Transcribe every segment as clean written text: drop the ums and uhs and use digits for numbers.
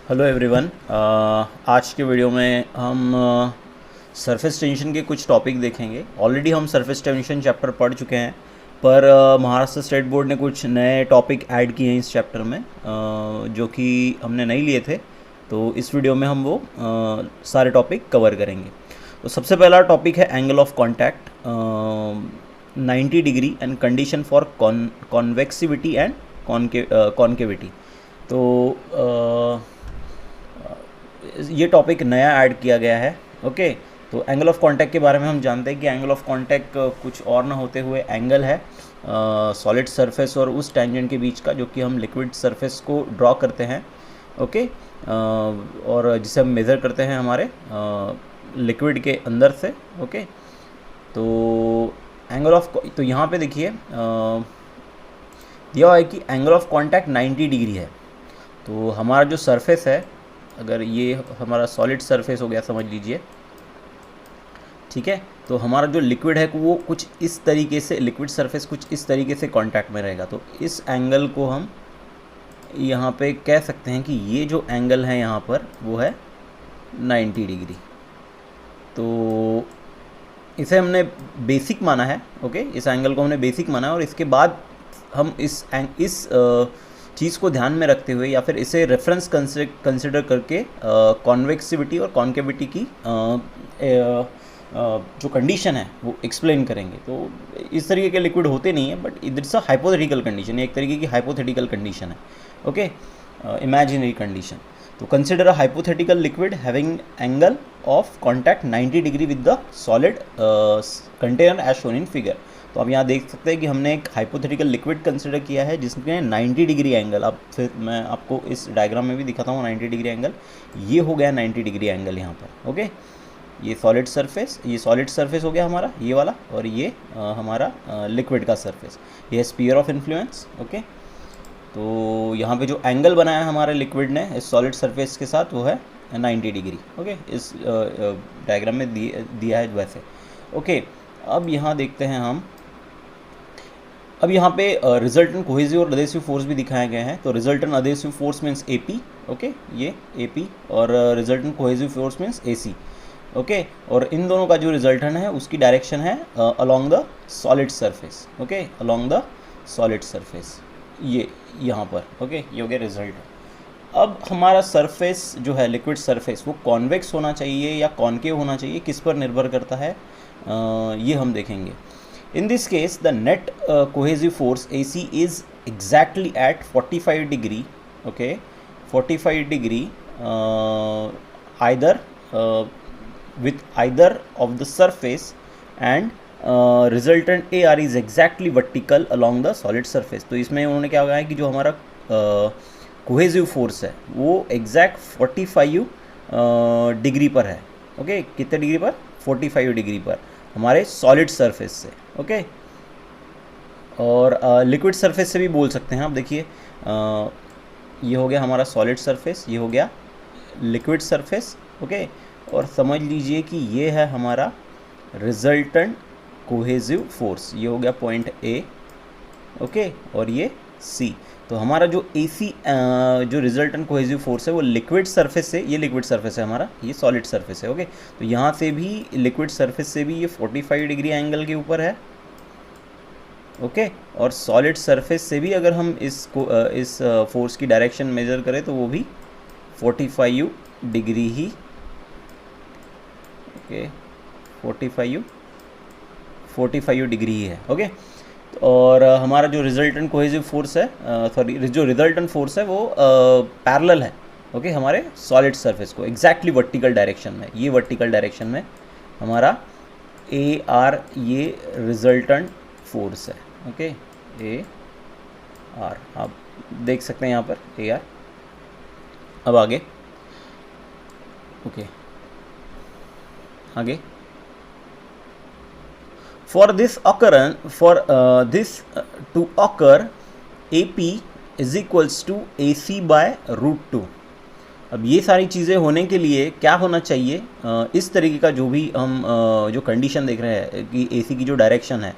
Hello everyone. आज के video में हम सरफेस टेंशन के कुछ टॉपिक देखेंगे। ऑलरेडी हम सरफेस टेंशन चैप्टर पढ़ चुके हैं, पर महाराष्ट्र स्टेट बोर्ड ने कुछ नए टॉपिक ऐड किए हैं इस चैप्टर में, जो कि हमने नहीं लिए थे। तो इस वीडियो में हम वो सारे टॉपिक कवर करेंगे। तो सबसे पहला टॉपिक है angle of contact 90 degree and condition for convexity and concavity. तो ये टॉपिक नया ऐड किया गया है। ओके, तो एंगल ऑफ कांटेक्ट के बारे में हम जानते हैं कि एंगल ऑफ कांटेक्ट कुछ और ना होते हुए एंगल है सॉलिड सरफेस और उस टेंजेंट के बीच का, जो कि हम लिक्विड सरफेस को ड्रॉ करते हैं। ओके, और जिसे हम मेज़र करते हैं हमारे लिक्विड के अंदर से। ओके, तो एंगल ऑफ, तो यहाँ पे देखिए दिया है कि एंगल ऑफ कांटेक्ट 90 डिग्री है। तो हमारा जो सरफेस है, अगर ये हमारा सॉलिड सरफेस हो गया समझ लीजिए, ठीक है, तो हमारा जो लिक्विड है वो कुछ इस तरीके से, लिक्विड सरफेस कुछ इस तरीके से कांटेक्ट में रहेगा। तो इस एंगल को हम यहाँ पे कह सकते हैं कि ये जो एंगल है यहाँ पर वो है 90 डिग्री। तो इसे हमने बेसिक माना है। ओके, इस एंगल को हमने बेसिक माना है, और इसके बाद हम इस चीज़ को ध्यान में रखते हुए या फिर इसे रेफरेंस कंसिडर करके कॉन्वेक्सिविटी और कॉन्केविटी की जो कंडीशन है वो एक्सप्लेन करेंगे। तो इस तरीके के लिक्विड होते नहीं है, but it's a hypothetical condition, एक तरीके की हाइपोथेटिकल कंडीशन है। Okay, imaginary condition. तो consider a hypothetical liquid having angle of contact 90 degree with the solid container as shown in figure. तो आप यहाँ देख सकते हैं कि हमने एक हाइपोथेटिकल लिक्विड कंसिडर किया है जिसमें 90 डिग्री एंगल, अब फिर मैं आपको इस डायग्राम में भी दिखाता हूँ 90 डिग्री एंगल, ये हो गया 90 डिग्री एंगल यहाँ पर। ओके, ये सॉलिड सरफेस हो गया हमारा ये वाला, और ये हमारा लिक्विड का सरफेस, ये स्फीयर ऑफ इन्फ्लुएंस। ओके, तो यहाँ पे जो एंगल बनाया हमारे लिक्विड ने इस सॉलिड सरफेस के साथ वो है 90 डिग्री। ओके, इस डायग्राम में दिया है वैसे। ओके, अब यहाँ देखते हैं हम, अब यहाँ पे रिजल्टेंट कोहेसिव और अधेसिव फोर्स भी दिखाए गए हैं। तो resultant adhesive force means AP। Okay, ये AP, और resultant cohesive force means AC। Okay, और इन दोनों का जो रिजल्टेंट है उसकी डायरेक्शन है along the solid surface. Okay, along the solid surface, ये यहाँ पर। ओके, ये हो गया रिजल्ट। अब हमारा सरफेस जो है लिक्विड सरफेस वो कॉन्वेक्स होना चाहिए या कॉन्केव होना चाहिए, किस पर निर्भर करता है ये हम देखेंगे। In this case, the net cohesive force AC is exactly at 45 degree. Okay, 45 degree either with either of the surface, and resultant AR is exactly vertical along the solid surface. तो इसमें उन्होंने क्या कहा है कि जो हमारा कोहेसिव फोर्स है वो एग्जैक्ट 45 डिग्री पर है। ओके, कितने डिग्री पर? 45 डिग्री पर हमारे सॉलिड सरफेस से। ओके, और लिक्विड सरफेस से भी बोल सकते हैं आप। देखिए ये हो गया हमारा सॉलिड सरफेस, ये हो गया लिक्विड सरफेस। ओके, और समझ लीजिए कि ये है हमारा रिजल्टेंट कोहेसिव फोर्स, ये हो गया पॉइंट A। ओके, और ये C। तो हमारा जो AC जो रिजल्टेंट कोहेसिव फोर्स है वो लिक्विड सरफेस से, ये लिक्विड सरफेस है हमारा, ये सॉलिड सरफेस है। ओके, तो यहाँ से भी लिक्विड सरफेस से भी ये 45 डिग्री एंगल के ऊपर है। ओके, और सॉलिड सरफेस से भी अगर हम इसको इस फोर्स की डायरेक्शन मेजर करें तो वो भी 45 डिग्री ही। ओके, 45 डिग्री ही है। ओके, और हमारा जो रिजल्टेंट कोहेसिव फोर्स है, जो रिजल्टेंट फोर्स है वो पैरेलल है। ओके, हमारे सॉलिड सरफेस को एग्जैक्टली वर्टिकल डायरेक्शन में, ये वर्टिकल डायरेक्शन में हमारा AR ये रिजल्टेंट फोर्स है। ओके, AR आप देख सकते हैं यहाँ पर AR। अब आगे, ओके, आगे For this to occur, AP is equals to AC by √2। अब ये सारी चीज़ें होने के लिए क्या होना चाहिए, इस तरीके का जो भी हम जो कंडीशन देख रहे हैं कि AC की जो डायरेक्शन है,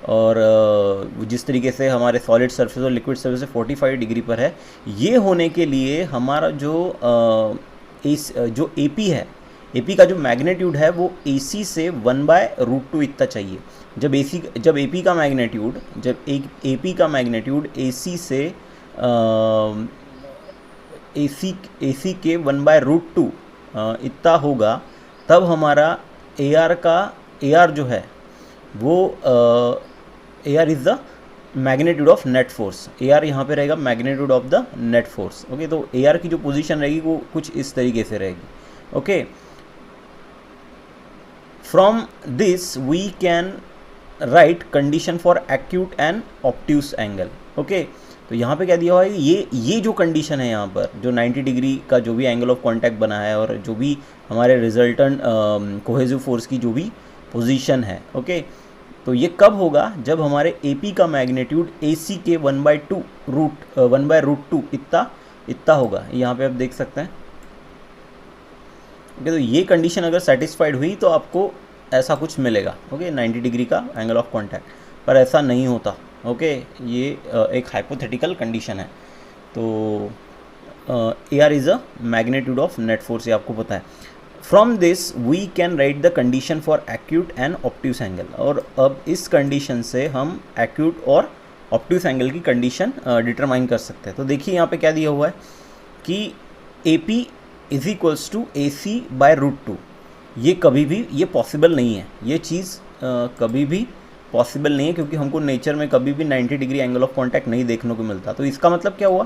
और जिस तरीके से हमारे सॉलिड सरफेस और लिक्विड सरफेस से 45 डिग्री पर है, ये होने के लिए हमारा जो AP है, AP का जो मैग्नीट्यूड है वो AC से 1/√2 इतना चाहिए। जब AP का मैग्नीट्यूड AC से AC के 1/√2 इतना होगा, तब हमारा AR जो है वो AR is the magnitude of net force. AR यहाँ पे रहेगा magnitude of the net force. Okay, तो AR की जो पोजीशन रहेगी वो कुछ इस तरीके से रहेगी। Okay, from this we can write condition for acute and obtuse angle. Okay, तो यहाँ पे क्या दिया हुआ है, ये जो कंडीशन है यहाँ पर, जो 90 डिग्री का जो भी एंगल ऑफ कांटेक्ट बना है और जो भी हमारे रिजल्टेंट कोहेसिव फोर्स की जो भी पोजीशन है। ओके, तो ये कब होगा, जब हमारे AP का मैग्नीट्यूड AC के 1/√2 इतना होगा। यहाँ पे आप देख सकते हैं। ओके, तो ये कंडीशन अगर सेटिस्फाइड हुई तो आपको ऐसा कुछ मिलेगा। ओके, 90 डिग्री का एंगल ऑफ कांटेक्ट, पर ऐसा नहीं होता। ओके, ये एक हाइपोथेटिकल कंडीशन है। तो AR is a magnitude of net force, ये आपको पता है। From this we can write the condition for acute and obtuse angle. और अब इस कंडीशन से हम एक्यूट और ऑब्ट्यूस एंगल की कंडीशन डिटरमाइन कर सकते हैं। तो देखिए यहाँ पे क्या दिया हुआ है कि AP is equals to AC/√2। ये कभी भी ये पॉसिबल नहीं है, ये चीज़ कभी भी पॉसिबल नहीं है, क्योंकि हमको नेचर में कभी भी 90 डिग्री एंगल ऑफ कांटेक्ट नहीं देखने को मिलता। तो इसका मतलब क्या हुआ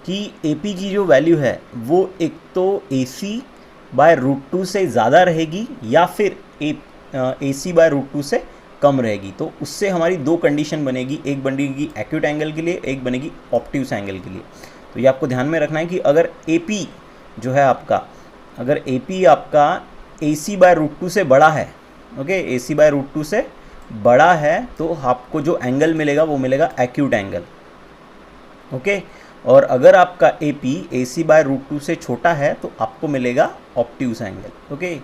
कि AP की जो वैल्यू है वो एक तो AC/√2 से ज़्यादा रहेगी या फिर AC/√2 से कम रहेगी। तो उससे हमारी दो कंडीशन बनेगी, एक बनेगी एक्यूट एंगल के लिए, एक बनेगी ऑब्ट्यूस एंगल के लिए। तो ये आपको ध्यान में रखना है कि अगर AP जो है आपका, अगर AP आपका AC/√2 से बड़ा है, ओके, AC/√2 से बड़ा है, तो आपको जो एंगल मिलेगा वो मिलेगा एक्यूट एंगल। ओके, और अगर आपका AP AC/√2 से छोटा है तो आपको मिलेगा ऑब्ट्यूस एंगल। ओके,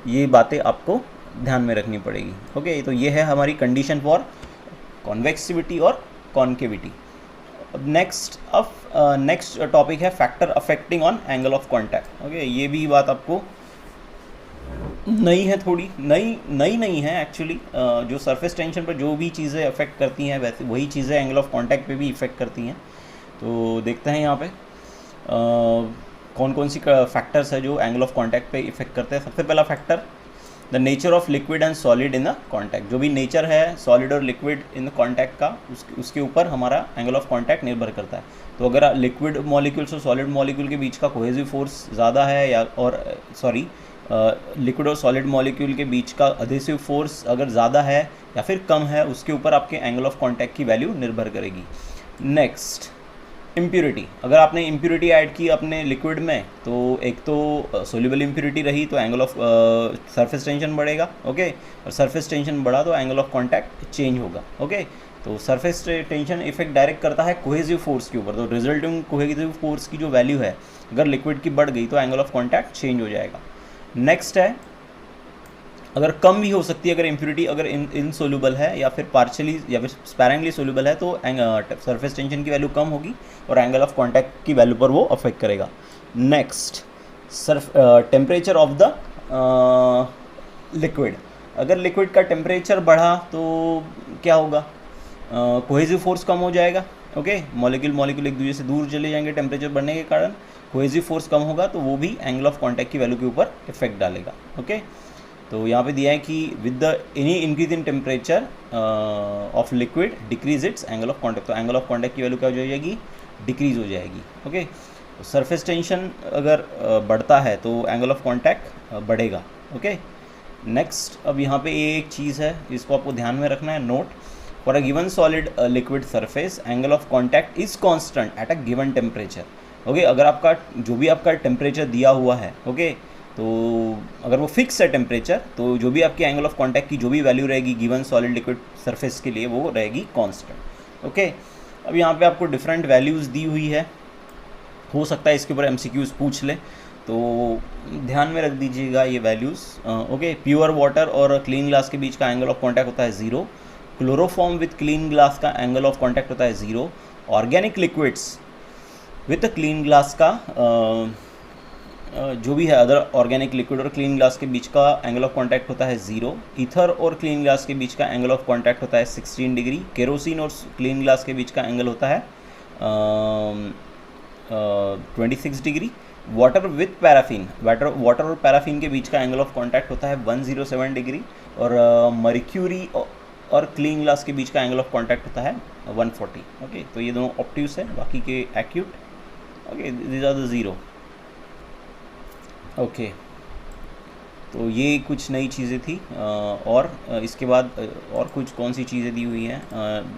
ये बातें आपको ध्यान में रखनी पड़ेगी। ओके, तो ये है हमारी कंडीशन फॉर कॉन्वेक्सिविटी और कॉन्केविटी। नेक्स्ट टॉपिक है factor affecting on angle of contact. Okay, ये भी बात आपको नई है, थोड़ी नई नहीं है एक्चुअली। जो सरफेस टेंशन पर जो भी चीज़ें अफेक्ट करती हैं वैसे वही चीज़ें एंगल ऑफ कांटेक्ट पे भी इफेक्ट करती हैं। तो देखते हैं यहाँ पे कौन कौन सी फैक्टर्स है जो एंगल ऑफ कांटेक्ट पे इफेक्ट करते हैं। सबसे पहला factor, the nature of liquid and solid in the contact. जो भी नेचर है सॉलिड और लिक्विड इन द कांटेक्ट का, उसके ऊपर हमारा एंगल ऑफ कांटेक्ट निर्भर करता है। तो अगर लिक्विड मॉलिक्यूल्स और सॉलिड मॉलिक्यूल के बीच का कोहेसिव फोर्स ज़्यादा है लिक्विड और सॉलिड मॉलिक्यूल के बीच का अधेसिव फोर्स अगर ज़्यादा है या फिर कम है, उसके ऊपर आपके एंगल ऑफ कांटेक्ट की वैल्यू निर्भर करेगी। Next, impurity. अगर आपने इम्प्योरिटी ऐड की अपने लिक्विड में, तो एक तो सोल्यूबल इम्प्योरिटी रही तो एंगल ऑफ सरफेस टेंशन बढ़ेगा। ओके, और सरफेस टेंशन बढ़ा तो एंगल ऑफ कांटेक्ट चेंज होगा। ओके, तो सरफेस टेंशन इफेक्ट डायरेक्ट करता है कोहेसिव फोर्स के ऊपर। तो रिजल्टिंग कोहेसिव फोर्स की जो वैल्यू है अगर लिक्विड की बढ़ गई तो एंगल ऑफ कांटेक्ट चेंज हो जाएगा। नेक्स्ट है, अगर कम भी हो सकती है, अगर इम्प्योरिटी अगर इनसोल्यूबल है या फिर पार्शियली या फिर स्पैरेंगली सोल्यूबल है, तो सरफेस टेंशन की वैल्यू कम होगी और एंगल ऑफ कांटेक्ट की वैल्यू पर वो अफेक्ट करेगा। Next, temperature of the liquid. अगर लिक्विड का टेम्परेचर बढ़ा तो क्या होगा, कोहेसिव फोर्स कम हो जाएगा। ओके, मॉलिक्यूल एक दूसरे से दूर चले जाएंगे टेम्परेचर बढ़ने के कारण, कोहेसिव फोर्स कम होगा तो वो भी एंगल ऑफ कांटेक्ट की वैल्यू के ऊपर इफेक्ट डालेगा। ओके, तो यहाँ पे दिया है कि with the any increase in temperature of liquid decrease its angle of contact. तो एंगल ऑफ कांटेक्ट की वैल्यू क्या हो जाएगी, डिक्रीज हो जाएगी। ओके, तो सरफेस टेंशन अगर बढ़ता है तो एंगल ऑफ कांटेक्ट बढ़ेगा। ओके, नेक्स्ट, अब यहाँ पे एक चीज़ है इसको आपको ध्यान में रखना है, note, for a given solid liquid surface angle of contact is constant at a given temperature. Okay, अगर आपका जो भी आपका टेम्परेचर दिया हुआ है, ओके, तो अगर वो फिक्स है टेम्परेचर, तो जो भी आपकी एंगल ऑफ कांटेक्ट की जो भी वैल्यू रहेगी गिवन सॉलिड लिक्विड सरफेस के लिए वो रहेगी कांस्टेंट। ओके, अब यहाँ पे आपको डिफरेंट वैल्यूज़ दी हुई है, हो सकता है इसके ऊपर MCQs पूछ ले, तो ध्यान में रख दीजिएगा ये वैल्यूज़। ओके, प्योर वाटर और क्लीन ग्लास के बीच का एंगल ऑफ कांटेक्ट होता है 0, क्लोरोफॉर्म विथ क्लीन ग्लास का एंगल ऑफ कॉन्टैक्ट होता है 0, organic liquids with clean glass का जो भी है अदर ऑर्गेनिक लिक्विड और क्लीन ग्लास के बीच का एंगल ऑफ कॉन्टैक्ट होता है 0, ईथर और क्लीन ग्लास के बीच का एंगल ऑफ कॉन्टैक्ट होता है 16 डिग्री, केरोसिन और क्लीन ग्लास के बीच का एंगल होता है 26 degree, water with paraffin, water और पैराफिन के बीच का एंगल ऑफ कॉन्टैक्ट होता है 107 डिग्री, और मर्क्यूरी और क्लीन ग्लास के बीच का एंगल ऑफ कॉन्टैक्ट होता है 140। ओके, तो ये दोनों ऑब्ट्यूस है, बाकी के acute. Okay, this are the 0। Okay, तो ये कुछ नई चीज़ें थी, और इसके बाद और कुछ कौन सी चीज़ें दी हुई हैं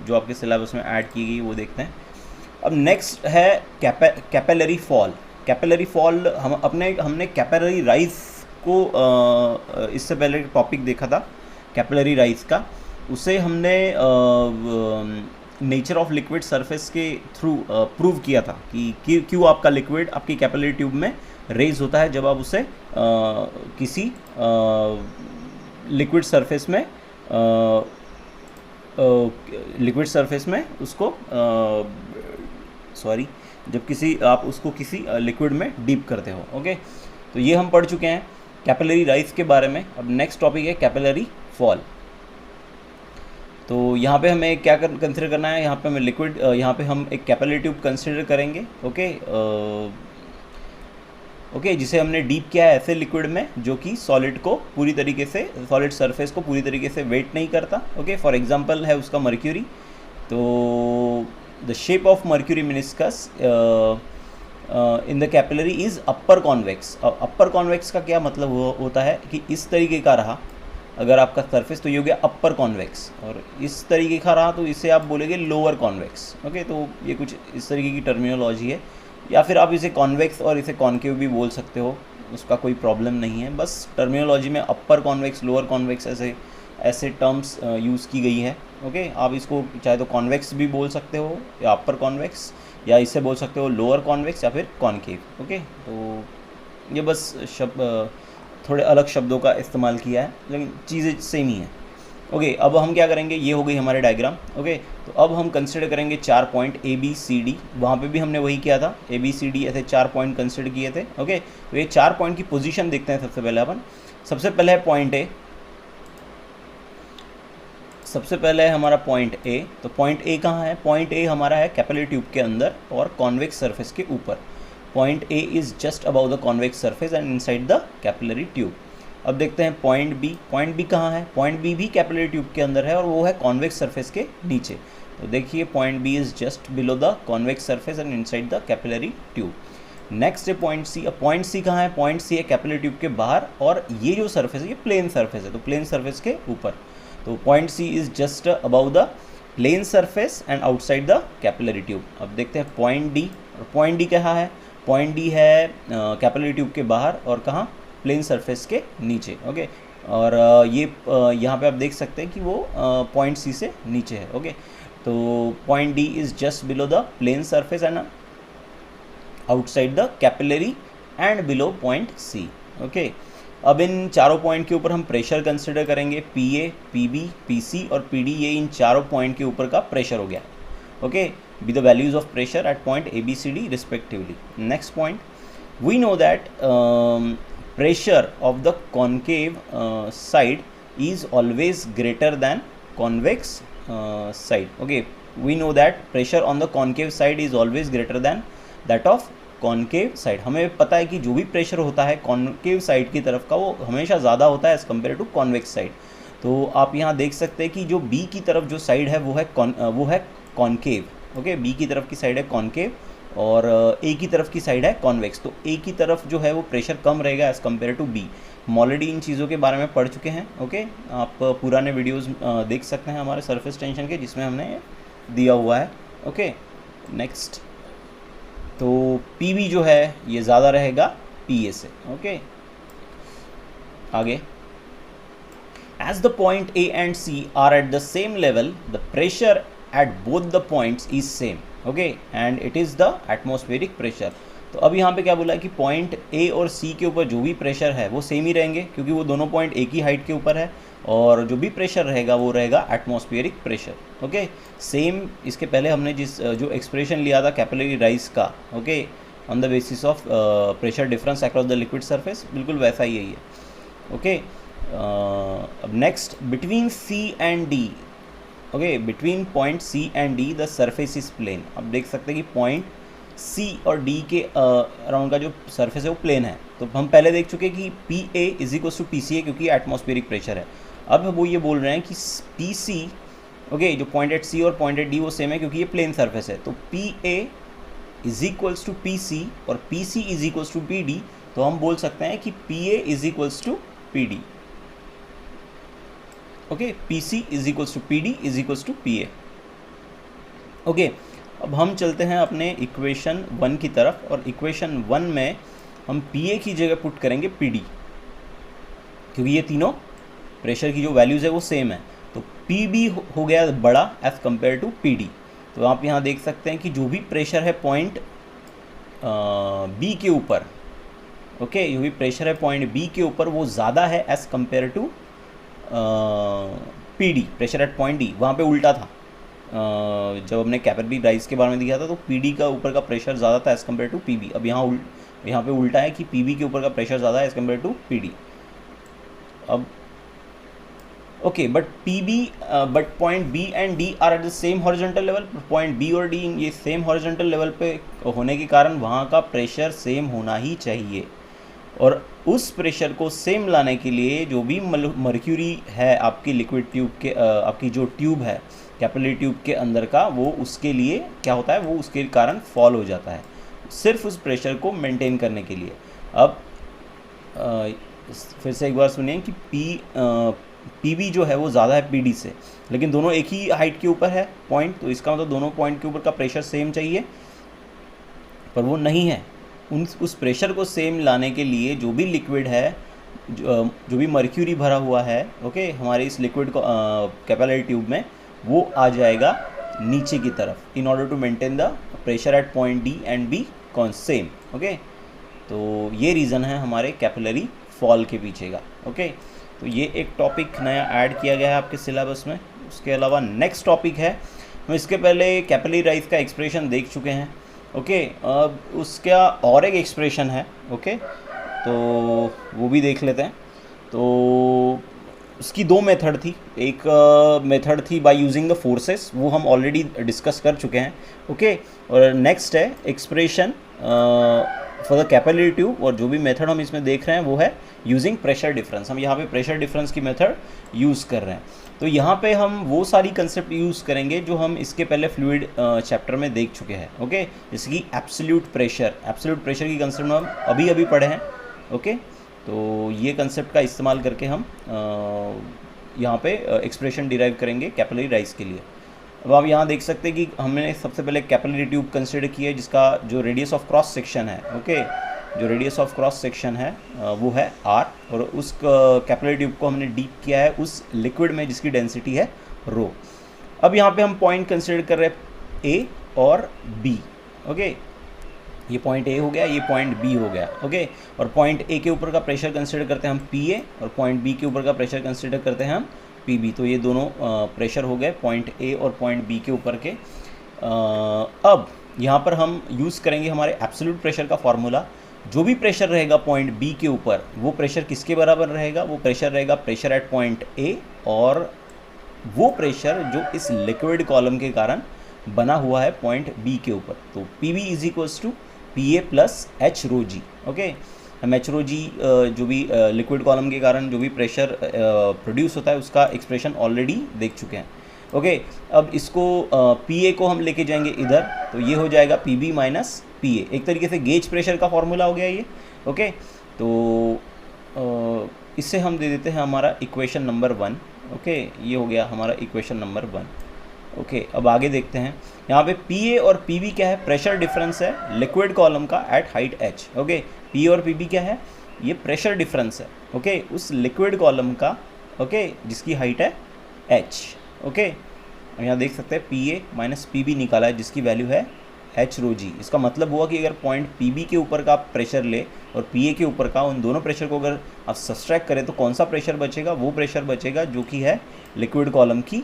जो आपके सिलेबस में ऐड की गई वो देखते हैं। अब नेक्स्ट है कैपिलरी फॉल। कैपिलरी फॉल हमने कैपिलरी राइज को इससे पहले टॉपिक देखा था कैपिलरी राइज का, उसे हमने नेचर ऑफ लिक्विड सरफेस के थ्रू प्रूव किया था कि क्यों आपका लिक्विड आपकी कैपिलरी ट्यूब में रेज होता है जब आप उसे किसी लिक्विड सरफेस में उसको आप उसको किसी लिक्विड में डीप करते हो। ओके, तो ये हम पढ़ चुके हैं कैपिलरी राइज के बारे में। अब नेक्स्ट टॉपिक है कैपिलरी फॉल। तो यहाँ पे हमें क्या कंसिडर करना है, यहाँ पे हमें लिक्विड, यहाँ पे हम एक कैपिलरी ट्यूब कंसिडर करेंगे। ओके, जिसे हमने डीप किया है ऐसे लिक्विड में जो कि सॉलिड सरफेस को पूरी तरीके से वेट नहीं करता। ओके, फॉर एग्जांपल है उसका मर्क्यूरी। तो the shape of mercury meniscus in the capillary is upper convex. Upper convex का क्या मतलब होता है कि इस तरीके का रहा अगर आपका सरफेस, तो ये हो गया अपर कॉन्वेक्स, और इस तरीके का रहा तो इसे आप बोलेंगे लोअर कॉन्वेक्स। ओके, तो ये कुछ इस तरीके की टर्मिनोलॉजी है, या फिर आप इसे कॉन्वेक्स और इसे कॉन्केव भी बोल सकते हो, उसका कोई प्रॉब्लम नहीं है। बस टर्मिनोलॉजी में अपर कॉन्वेक्स, लोअर कॉन्वेक्स ऐसे टर्म्स यूज़ की गई है। ओके, आप इसको चाहे तो कॉन्वेक्स भी बोल सकते हो या अपर कॉन्वेक्स, या इसे बोल सकते हो लोअर कॉन्वेक्स या फिर कॉन्केव। ओके, तो ये बस थोड़े अलग शब्दों का इस्तेमाल किया है, लेकिन चीज़ें सेम ही हैं। ओके, अब हम क्या करेंगे, ये हो गई हमारे डायग्राम। ओके, तो अब हम कंसिडर करेंगे 4 पॉइंट ABCD। वहाँ पे भी हमने वही किया था, ABCD ऐसे 4 पॉइंट कंसिडर किए थे। ओके, तो ये 4 पॉइंट की पोजीशन देखते हैं। सबसे पहले है पॉइंट A। सबसे पहले है हमारा पॉइंट A। तो पॉइंट A कहाँ है? पॉइंट A हमारा है कैपिलरी ट्यूब के अंदर और कॉन्वेक्स सरफेस के ऊपर। Point A is just above the convex surface and inside the capillary tube. अब देखते हैं पॉइंट B। पॉइंट B कहाँ है? पॉइंट B भी कैपिलरी ट्यूब के अंदर है और वो है कॉन्वेक्स सरफेस के नीचे। तो देखिए point B is just below the convex surface and inside the capillary tube. Next है पॉइंट C। अब पॉइंट C कहाँ है? पॉइंट C है कैपिलरी ट्यूब के बाहर, और ये जो सरफेस है ये प्लेन सरफेस है, तो प्लेन सरफेस के ऊपर। तो point C is just above the plane surface and outside the capillary tube. अब देखते हैं पॉइंट D। और पॉइंट D कहाँ है? पॉइंट D है कैपिलरी ट्यूब के बाहर और कहाँ? प्लेन सरफेस के नीचे। ओके, और ये यहाँ पे आप देख सकते हैं कि वो पॉइंट C से नीचे है। ओके, तो point D is just below the plane surface and outside the capillary and below point C। Okay, अब इन चारों पॉइंट के ऊपर हम प्रेशर कंसिडर करेंगे। PA, PB, PC और PD, ये इन चारों पॉइंट के ऊपर का प्रेशर हो गया। Okay, be the values of pressure at point ABCD respectively. Next point, we know that pressure of the concave side is always greater than convex side. Okay, we know that pressure on the concave side is always greater than that of concave side. हमें पता है कि जो भी pressure होता है concave side की तरफ का वो हमेशा ज़्यादा होता है as compare to convex side. तो आप यहाँ देख सकते हैं कि जो B की तरफ जो साइड है वो है कॉन्केव। ओके, B की तरफ की साइड है कॉन्केव और A की तरफ की साइड है कॉन्वेक्स। तो A की तरफ जो है वो प्रेशर कम रहेगा एज़ कम्पेयर टू B। हम ऑलरेडी इन चीज़ों के बारे में पढ़ चुके हैं। ओके, आप पुराने वीडियोस देख सकते हैं हमारे सरफेस टेंशन के, जिसमें हमने दिया हुआ है। ओके, नेक्स्ट, तो PB जो है ये ज़्यादा रहेगा PA से। ओके, आगे, as the point A and C are at the same level, the pressure at both the points is same. Okay, and it is the atmospheric pressure. तो अब यहाँ पे क्या बोला है कि पॉइंट ए और सी के ऊपर जो भी प्रेशर है वो सेम ही रहेंगे, क्योंकि वो दोनों पॉइंट एक ही हाइट के ऊपर है, और जो भी प्रेशर रहेगा वो रहेगा एटमॉस्फेरिक प्रेशर। ओके, सेम इसके पहले हमने जो एक्सप्रेशन लिया था कैपिलरी राइज का, okay, on the basis of pressure difference across the liquid surface, बिल्कुल वैसा ही है ये। ओके, अब next, between C and D, okay, between point C and D the surface is plane. अब देख सकते हैं कि पॉइंट सी और डी के अराउंड का जो सरफेस है वो प्लेन है। तो हम पहले देख चुके कि P A is equal to P C A, क्योंकि एटमॉस्फेरिक प्रेशर है। अब वो ये बोल रहे हैं कि पी सी, ओके, जो पॉइंट एट सी और पॉइंट एट डी वो सेम है क्योंकि ये प्लेन सरफेस है। तो P A is equals to P C और P C is equals to P D, तो हम बोल सकते हैं कि P A is equals to P D. Okay, P C is equals to P D is equals to P A. Okay, अब हम चलते हैं अपने इक्वेशन 1 की तरफ, और इक्वेशन 1 में हम पी ए की जगह पुट करेंगे पी डी, क्योंकि ये तीनों प्रेशर की जो वैल्यूज़ है वो सेम है। तो पी बी हो गया बड़ा as compare to P D. तो आप यहाँ देख सकते हैं कि जो भी प्रेशर है पॉइंट बी के ऊपर, ओके, जो भी प्रेशर है पॉइंट बी के ऊपर वो ज़्यादा है as compare to P D, pressure at point D. वहाँ पे उल्टा था, जब हमने कैपिलरी राइज के बारे में दिया था तो पी डी का ऊपर का प्रेशर ज़्यादा था as compare to P B. अब यहाँ पे उल्टा है कि पी बी के ऊपर का प्रेशर ज़्यादा है as compare to P D. अब okay, but point B and D are at the same horizontal level. Point B और डी ये सेम हॉरिजॉन्टल लेवल पे होने के कारण वहाँ का प्रेशर सेम होना ही चाहिए, और उस प्रेशर को सेम लाने के लिए जो भी मर्क्यूरी है आपकी लिक्विड ट्यूब के आपकी जो ट्यूब है कैपिलरी ट्यूब के अंदर का, वो उसके लिए क्या होता है, वो उसके कारण फॉल हो जाता है, सिर्फ उस प्रेशर को मेंटेन करने के लिए। अब फिर से एक बार सुनिए कि पी बी जो है वो ज़्यादा है पी डी से, लेकिन दोनों एक ही हाइट के ऊपर है पॉइंट, तो इसका मतलब दोनों पॉइंट के ऊपर का प्रेशर सेम चाहिए, पर वो नहीं है। उस प्रेशर को सेम लाने के लिए जो भी लिक्विड है, जो भी मर्क्यूरी भरा हुआ है, ओके, हमारे इस लिक्विड को कैपिलरी ट्यूब में, वो आ जाएगा नीचे की तरफ in order to maintain the pressure at point D and B same. Okay, तो ये रीज़न है हमारे कैपिलरी फॉल के पीछे का। ओके, तो ये एक टॉपिक नया ऐड किया गया है आपके सिलेबस में। उसके अलावा नेक्स्ट टॉपिक है, हम इसके पहले कैपिलरी राइज का एक्सप्रेशन देख चुके हैं। ओके, अब उसका और एक एक्सप्रेशन है, ओके, तो वो भी देख लेते हैं। तो उसकी दो मेथड थी, एक मेथड थी बाय यूजिंग द फोर्सेस, वो हम ऑलरेडी डिस्कस कर चुके हैं। ओके, और नेक्स्ट है expression for the capillary tube, और जो भी मेथड हम इसमें देख रहे हैं वो है यूजिंग प्रेशर डिफरेंस। हम यहाँ पे प्रेशर डिफरेंस की मेथड यूज़ कर रहे हैं। तो यहाँ पे हम वो सारी कंसेप्ट यूज़ करेंगे जो हम इसके पहले फ्लूइड चैप्टर में देख चुके हैं। ओके, जैसे कि एब्सोल्यूट प्रेशर की कंसेप्ट हम अभी पढ़े हैं। ओके, तो ये कंसेप्ट का इस्तेमाल करके हम यहाँ पे एक्सप्रेशन डिराइव करेंगे कैपिलरी राइज के लिए। अब आप यहाँ देख सकते हैं कि हमने सबसे पहले कैपिलरी ट्यूब कंसिडर किया है जिसका जो रेडियस ऑफ क्रॉस सेक्शन है, ओके, जो रेडियस ऑफ क्रॉस सेक्शन है वो है r, और उस कैपिलरी ट्यूब को हमने डीप किया है उस लिक्विड में जिसकी डेंसिटी है रो। अब यहाँ पे हम पॉइंट कंसिडर कर रहे हैं a और b। ओके, ये पॉइंट A हो गया, ये पॉइंट B हो गया। ओके, और पॉइंट A के ऊपर का प्रेशर कंसिडर करते हैं हम PA, और पॉइंट B के ऊपर का प्रेशर कंसिडर करते हैं हम PB। तो ये दोनों प्रेशर हो गए पॉइंट A और पॉइंट B के ऊपर के। अब यहाँ पर हम यूज़ करेंगे हमारे एब्सोल्यूट प्रेशर का फॉर्मूला। जो भी प्रेशर रहेगा पॉइंट B के ऊपर, वो प्रेशर किसके बराबर रहेगा, वो प्रेशर रहेगा प्रेशर एट पॉइंट A, और वो प्रेशर जो इस लिक्विड कॉलम के कारण बना हुआ है पॉइंट B के ऊपर। तो PB is equals to PA plus H rho G. Okay, हम एच रो जी जो भी लिक्विड कॉलम के कारण जो भी प्रेशर प्रोड्यूस होता है उसका एक्सप्रेशन ऑलरेडी देख चुके हैं। ओके, अब इसको PA को हम लेके जाएंगे इधर, तो ये हो जाएगा PB माइनस PA, एक तरीके से गेज प्रेशर का फॉर्मूला हो गया ये। ओके, तो इससे हम दे देते हैं हमारा इक्वेशन नंबर 1। ओके, ये हो गया हमारा इक्वेशन नंबर 1। ओके, अब आगे देखते हैं। यहाँ पे PA और PB क्या है, प्रेशर डिफरेंस है लिक्विड कॉलम का at height h। Okay, PA और PB क्या है, ये प्रेशर डिफरेंस है, ओके, उस लिक्विड कॉलम का, ओके, जिसकी हाइट है h। ओके, यहाँ देख सकते हैं PA माइनस PB निकाला है जिसकी वैल्यू है एच रो जी। इसका मतलब हुआ कि अगर पॉइंट पी बी के ऊपर का आप प्रेशर ले और पी ए के ऊपर का, उन दोनों प्रेशर को अगर आप सब्सट्रैक्ट करें तो कौन सा प्रेशर बचेगा? वो प्रेशर बचेगा जो कि है लिक्विड कॉलम की,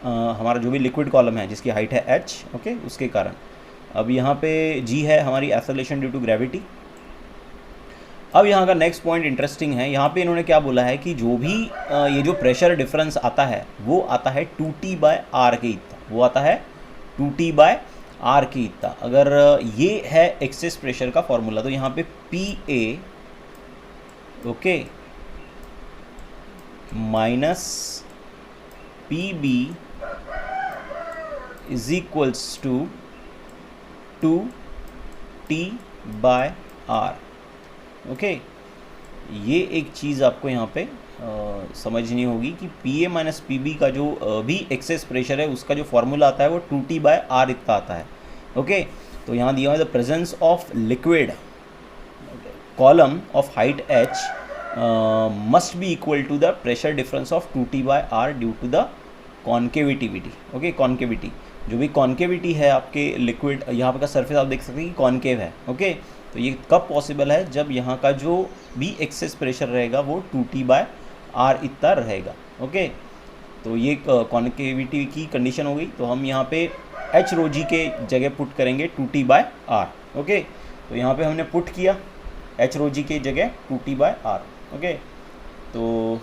हमारा जो भी लिक्विड कॉलम है जिसकी हाइट है एच, ओके, उसके कारण। अब यहाँ पे जी है हमारी एक्सेलरेशन ड्यू टू ग्रेविटी। अब यहाँ का नेक्स्ट पॉइंट इंटरेस्टिंग है। यहाँ पे इन्होंने क्या बोला है कि जो भी ये जो प्रेशर डिफरेंस आता है वो आता है 2T/R के इतना, वो आता है 2T/R के इतना। अगर ये है एक्सेस प्रेशर का फॉर्मूला, तो यहाँ पे PA, okay, minus PB is equals to 2T/R, okay. ये एक चीज़ आपको यहाँ पे समझनी होगी कि PA माइनस PB का जो भी एक्सेस प्रेशर है उसका जो फॉर्मूला आता है वो 2T/R इतना आता है, ओके। तो यहाँ दिया हुआ है the presence of liquid column of height H must be equal to the pressure difference of 2T/R due to the concavity, okay. Concavity, जो भी कॉन्केविटी है आपके लिक्विड, यहाँ पर का सरफेस आप देख सकते हैं कि कॉन्केव है, ओके। तो ये कब पॉसिबल है? जब यहाँ का जो भी एक्सेस प्रेशर रहेगा वो 2T/R इतना रहेगा, ओके। तो ये कॉन्केविटी की कंडीशन हो गई। तो हम यहाँ पे एच रो जी के जगह पुट करेंगे 2T/R, ओके। तो यहाँ पे हमने पुट किया एच रो जी के जगह 2T/R, ओके। तो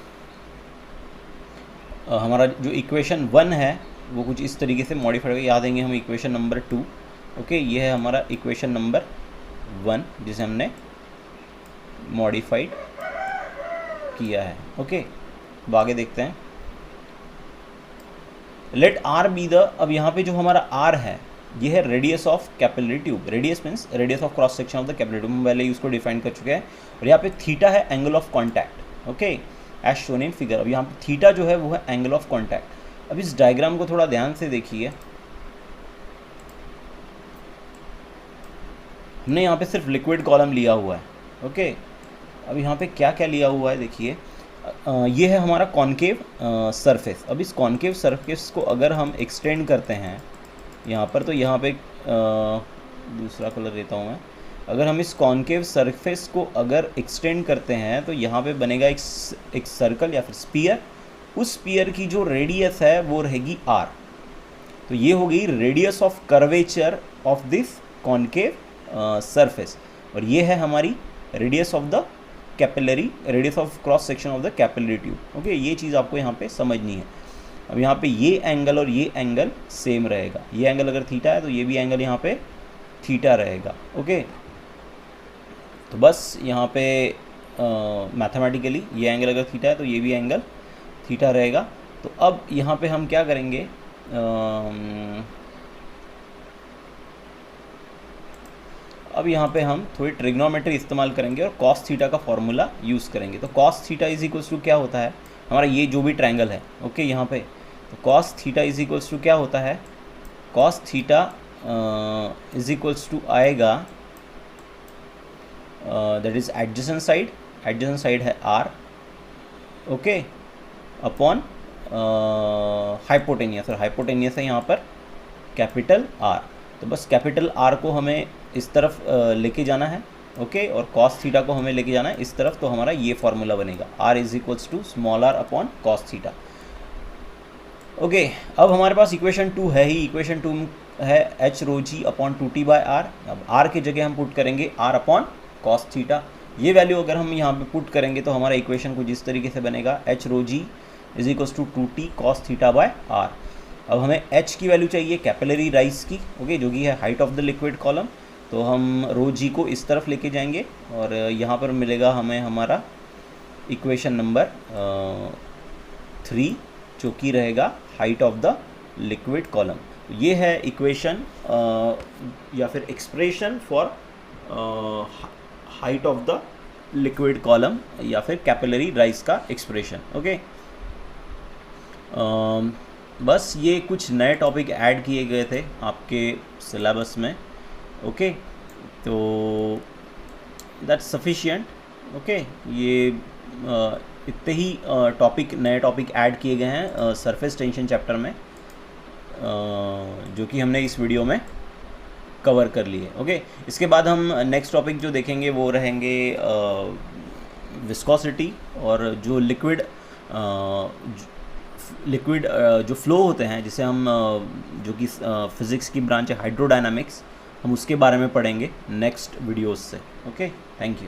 हमारा जो इक्वेशन 1 है वो कुछ इस तरीके से मॉडिफाई होगा। याद देंगे हम इक्वेशन नंबर 2, ओके। ये है हमारा इक्वेशन नंबर 1 जिसे हमने मॉडिफाइड किया है, ओके। अब आगे देखते हैं। लेट आर बी द, अब यहाँ पे जो हमारा आर है ये है radius of capillary tube. Radius means radius of cross section of the capillary tube, हम पहले ही उसको डिफाइन कर चुके हैं। और यहाँ पे थीटा है angle of contact, okay, as shown in figure. अब यहाँ पे थीटा जो है वो है एंगल ऑफ कॉन्टैक्ट। अब इस डायग्राम को थोड़ा ध्यान से देखिए। हमने यहाँ पे सिर्फ लिक्विड कॉलम लिया हुआ है, ओके। अब यहाँ पे क्या क्या लिया हुआ है देखिए। ये है हमारा कॉन्केव सरफेस। अब इस कॉन्केव सरफेस को अगर हम एक्सटेंड करते हैं यहाँ पर, तो यहाँ पे दूसरा कलर देता हूँ मैं। अगर हम इस कॉन्केव सरफेस को अगर एक्सटेंड करते हैं तो यहाँ पे बनेगा एक सर्कल या फिर स्पीयर। उस स्पीयर की जो रेडियस है वो रहेगी r। तो ये हो गई radius of curvature of this concave surface. और ये है हमारी radius of the capillary, radius of cross section of the capillary tube, okay. ये चीज़ आपको यहाँ पे समझनी है। अब यहाँ पे ये एंगल और ये एंगल सेम रहेगा। ये एंगल अगर थीटा है तो ये भी एंगल यहाँ पे थीटा रहेगा, ओके। तो बस यहाँ पे मैथमेटिकली ये एंगल अगर थीटा है तो ये भी एंगल थीटा रहेगा। तो अब यहाँ पे हम क्या करेंगे, अब यहाँ पे हम थोड़ी ट्रिग्नोमेट्री इस्तेमाल करेंगे और कॉस थीटा का फॉर्मूला यूज़ करेंगे। तो cos theta is equals to क्या होता है, हमारा ये जो भी ट्रायंगल है, ओके, यहाँ पे। तो cos theta is equals to क्या होता है, cos theta is equals to आएगा, that is adjacent side, adjacent side है r, ओके, अपॉन हाइपोटेनियस, और हाइपोटेनियस है यहाँ पर कैपिटल R। तो बस कैपिटल R को हमें इस तरफ लेके जाना है, ओके, और कॉस थीटा को हमें लेके जाना है इस तरफ। तो हमारा ये फॉर्मूला बनेगा r is equals to small r upon cos theta, okay. अब हमारे पास इक्वेशन 2 है ही। इक्वेशन 2 है एच रो जी अपॉन 2T/R। अब r के जगह हम पुट करेंगे r अपॉन कॉस थीटा। ये वैल्यू अगर हम यहाँ पे पुट करेंगे तो हमारा इक्वेशन कुछ इस तरीके से बनेगा, H rho G is equals to 2T cos theta. अब हमें h की वैल्यू चाहिए कैपिलरी राइज की, ओके, जो कि है height of the liquid column. तो हम रो जी को इस तरफ लेके जाएंगे और यहाँ पर मिलेगा हमें हमारा इक्वेशन नंबर 3, जो कि रहेगा height of the liquid column. ये है इक्वेशन या फिर expression for height of the liquid column या फिर कैपिलरी राइज का एक्सप्रेशन, ओके। बस ये कुछ नए टॉपिक ऐड किए गए थे आपके सिलेबस में, ओके। तो दैट्स सफिशिएंट, ओके। ये इतने ही टॉपिक, नए टॉपिक ऐड किए गए हैं सरफेस टेंशन चैप्टर में, जो कि हमने इस वीडियो में कवर कर लिए। ओके, इसके बाद हम नेक्स्ट टॉपिक जो देखेंगे वो रहेंगे विस्कोसिटी, और जो लिक्विड जो फ्लो होते हैं, जिसे हम जो कि फिज़िक्स की ब्रांच है हाइड्रोडायनामिक्स, हम उसके बारे में पढ़ेंगे नेक्स्ट वीडियोस से। Okay, thank you.